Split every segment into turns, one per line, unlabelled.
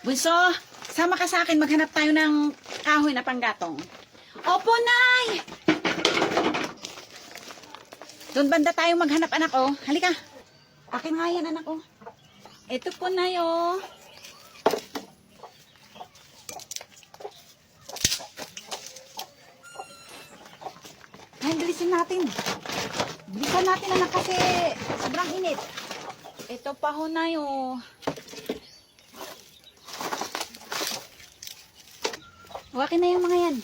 Bunso, sama ka sa akin. Maghanap tayo ng kahoy na panggatong. Opo, Nay! Doon banda tayo maghanap, anak, oh. Halika. Akin nga yan, anak, oh. Ito po, Nay, oh. Ay, bilisin natin. Bilisan natin, anak, kasi sobrang init. Ito pa ho, Nay, oh. Huwakin na yung mga yan.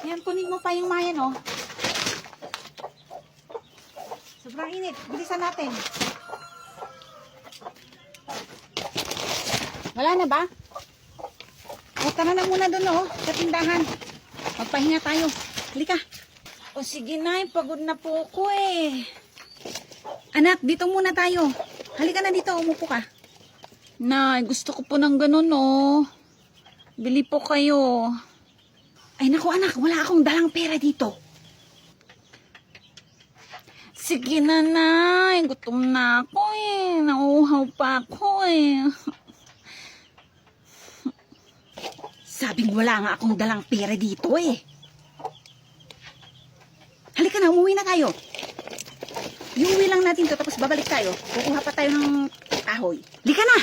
Yan, kunin mo pa yung mga yan, oh. Sobrang init. Bilisan natin. Wala na ba? O, tara na muna doon, oh. Sa tindahan. Magpahinga tayo. Halika. O, sige, Nay. Pagod na po ako, eh. Anak, dito muna tayo. Halika na dito. Umupo ka. Nay, gusto ko po ng ganun, oh. Bili po kayo. Ay, naku, anak. Wala akong dalang pera dito. Sige na, Nay. Gutom na ako, eh. Nauuhaw pa ako, eh. Sabing wala nga akong dalang pera dito, eh. Halika na, umuwi na tayo. Iuwi lang natin to, tapos babalik tayo. Kukuha pa tayo ng kahoy. Halika na!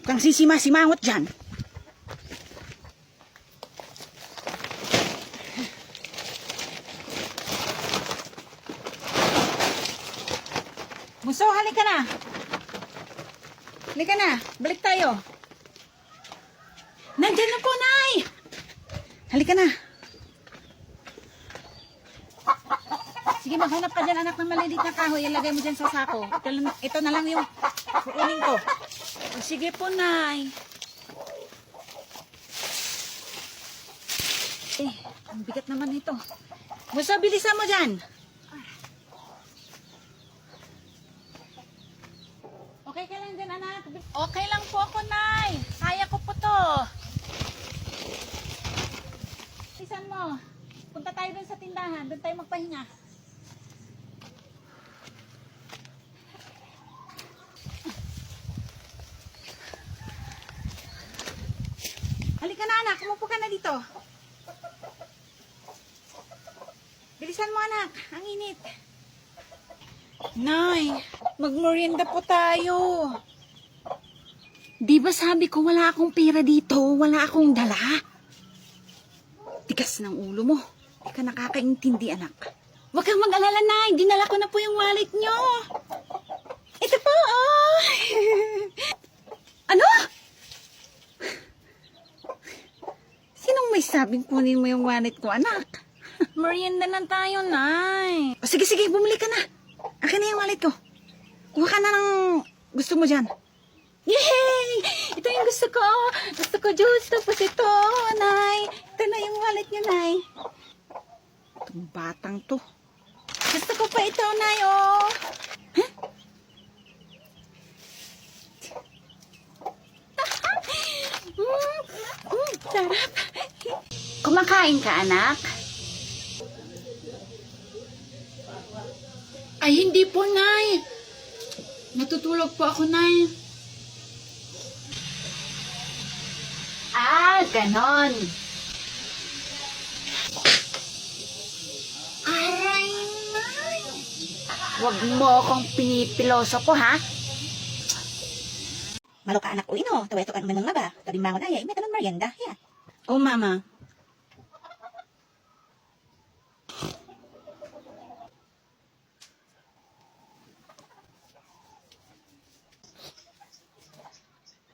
Kang sisima-simangot dyan. Bunso, halika na. Halika na, balik tayo. Nandiyan na po, Nay. Halika na. Sige, maghanap ka dyan, anak, ng malilit na kahoy. Ilagay mo dyan sa sako. Ito na lang yung kukunin ko. O, sige po, Nay. Ang bigat naman ito. Bunso, bilisan mo dyan. Okay ka lang dyan, anak? Okay lang po ako, Nay. Kaya ko po to. Bilisan mo. Punta tayo dun sa tindahan. Doon tayo magpahinga. Halika na, anak. Umupo ka na dito. Bilisan mo, anak. Ang init. Nay, magmerienda po tayo. Di ba sabi ko wala akong pera dito? Wala akong dala? Tigas ng ulo mo. Di ka nakakaintindi, anak. Huwag kang mag-alala, Nay. Dinala ko na po yung wallet nyo. Ito po, oh. Ano? Sinong may sabing kunin mo yung wallet ko, anak? Merienda na tayo, Nay. O, sige, sige. Bumili ka na. Akin na yung wallet ko. Kuha ka na ng gusto mo dyan. Yay! Ito yung gusto ko. Gusto ko juice. Tapos ito, Nay. Ito na yung wallet niyo, Nay. Itong batang to. Gusto ko pa ito, Nay, oh. Huh? Sarap. Kumakain ka, anak? Ay, hindi po, Nay. Natutulog po ako, Nay. Ah, ganon. Aray, Nay. Huwag mo akong pinipiloso ko, ha?
Malo ka anak uwi no, taweto kan manang ba? Tabi mangon ay, may tanon merienda, ya.
Oh, Mama.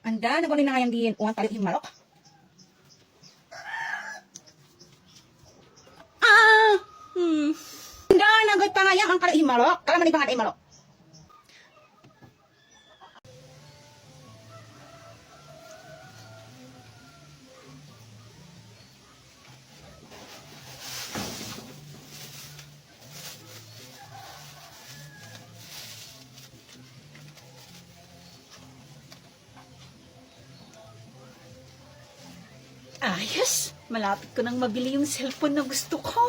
Anda, nagwalay na kayang diin, uwan talit yung malok. Anda, nagwalay pa nga yan, ang kalit yung malok. Kala man ipangat ay malok.
Ayos. Malapit ko nang mabili yung cellphone na gusto ko.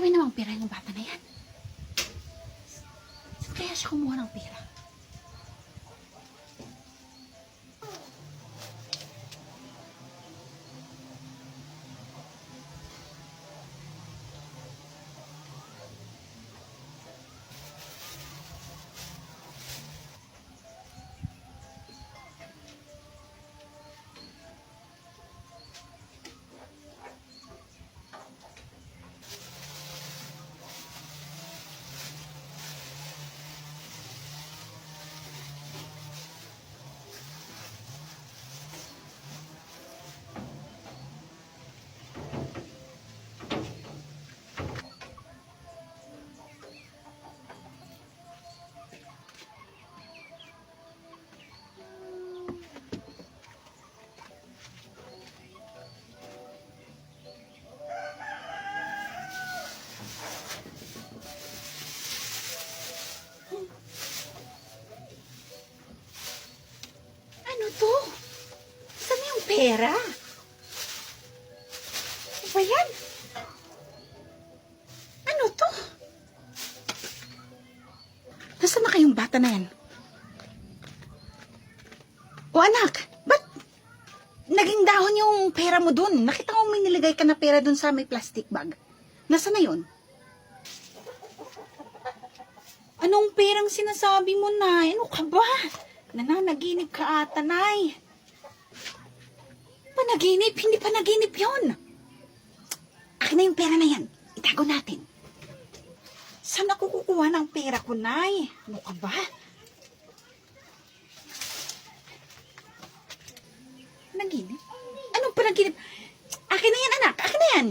Marami namang pera yung bata na yan. Saan kaya siya kumuha ng pera? Ano to? Saan yung pera? Ano ba yan? Ano to? Nasaan na kayong bata na yan? O anak, ba't naging dahon yung pera mo dun? Nakita ko may nilagay ka na pera dun sa may plastic bag. Nasaan na yun? Anong perang sinasabi mo, Nay? Ano ka ba? Nananaginip ka ata, Nay. Panaginip? Hindi panaginip yun. Akin na yung pera na yan. Itago natin. Saan ako kukuha ng pera ko, Nay? Ano ka ba? Panaginip? Anong panaginip? Akin na yan, anak. Akin na yan.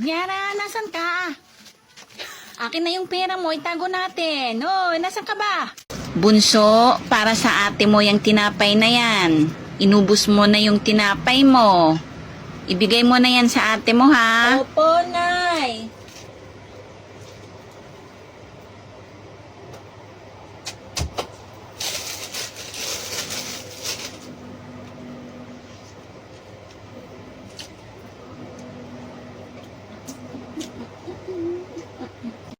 Nyara, nasan ka? Akin na yung pera mo, itago natin. Oh, nasan ka ba? Bunso, para sa ate mo yung tinapay na yan. Inubos mo na yung tinapay mo. Ibigay mo na yan sa ate mo, ha?
Opo, Nay.